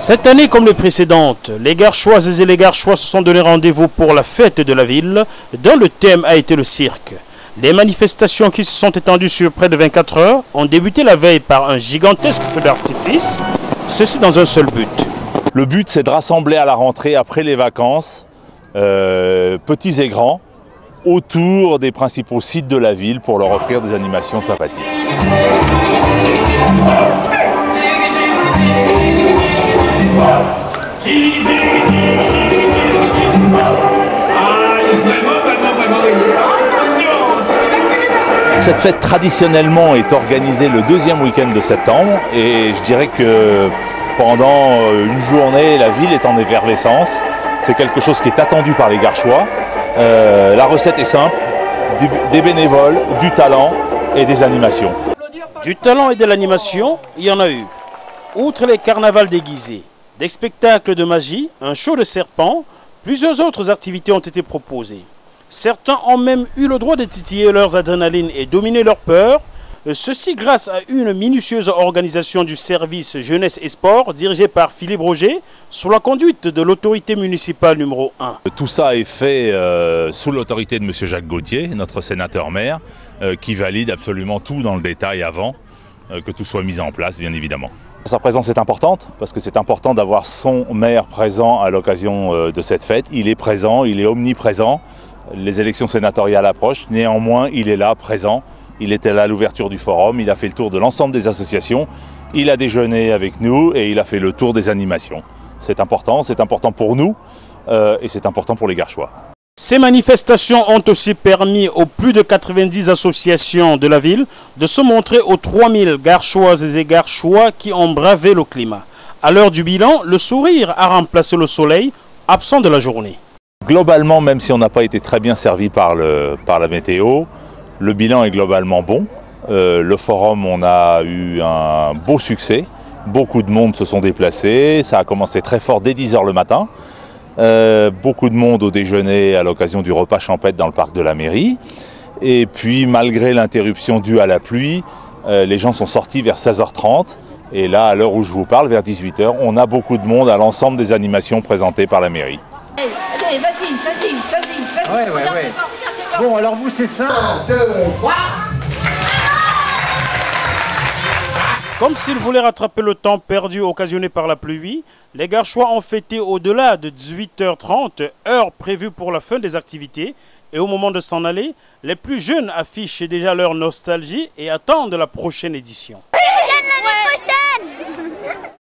Cette année comme les précédentes, les Garchoises et les Garchois se sont donné rendez-vous pour la fête de la ville, dont le thème a été le cirque. Les manifestations qui se sont étendues sur près de 24 heures ont débuté la veille par un gigantesque feu d'artifice, ceci dans un seul but. Le but, c'est de rassembler à la rentrée, après les vacances, petits et grands, autour des principaux sites de la ville pour leur offrir des animations sympathiques. Cette fête traditionnellement est organisée le deuxième week-end de septembre et je dirais que pendant une journée la ville est en effervescence. C'est quelque chose qui est attendu par les Garchois. La recette est simple, des bénévoles, du talent et des animations. Du talent et de l'animation, il y en a eu. Outre les carnavals déguisés, des spectacles de magie, un show de serpents, plusieurs autres activités ont été proposées. Certains ont même eu le droit de titiller leurs adrénalines et dominer leur peur, ceci grâce à une minutieuse organisation du service jeunesse et sport dirigé par Philippe Roger sous la conduite de l'autorité municipale numéro 1. Tout ça est fait sous l'autorité de M. Jacques Gauthier, notre sénateur-maire, qui valide absolument tout dans le détail avant que tout soit mis en place, bien évidemment. Sa présence est importante parce que c'est important d'avoir son maire présent à l'occasion de cette fête. Il est présent, il est omniprésent. Les élections sénatoriales approchent, néanmoins il est là, présent. Il était là à l'ouverture du forum, il a fait le tour de l'ensemble des associations, il a déjeuné avec nous et il a fait le tour des animations. C'est important pour nous et c'est important pour les Garchois. Ces manifestations ont aussi permis aux plus de 90 associations de la ville de se montrer aux 3000 Garchoises et Garchois qui ont bravé le climat. À l'heure du bilan, le sourire a remplacé le soleil, absent de la journée. Globalement, même si on n'a pas été très bien servi par la météo, le bilan est globalement bon. Le forum, on a eu un beau succès. Beaucoup de monde se sont déplacés. Ça a commencé très fort dès 10 h le matin. Beaucoup de monde au déjeuner à l'occasion du repas champêtre dans le parc de la mairie. Et puis, malgré l'interruption due à la pluie, les gens sont sortis vers 16 h 30. Et là, à l'heure où je vous parle, vers 18 h, on a beaucoup de monde à l'ensemble des animations présentées par la mairie. Allez, vas-y. Ouais. Bon, alors vous, c'est ça. 1, 2, 3. Comme s'ils voulaient rattraper le temps perdu occasionné par la pluie, les Garchois ont fêté au-delà de 18 h 30, heure prévue pour la fin des activités. Et au moment de s'en aller, les plus jeunes affichent déjà leur nostalgie et attendent la prochaine édition. L'année prochaine.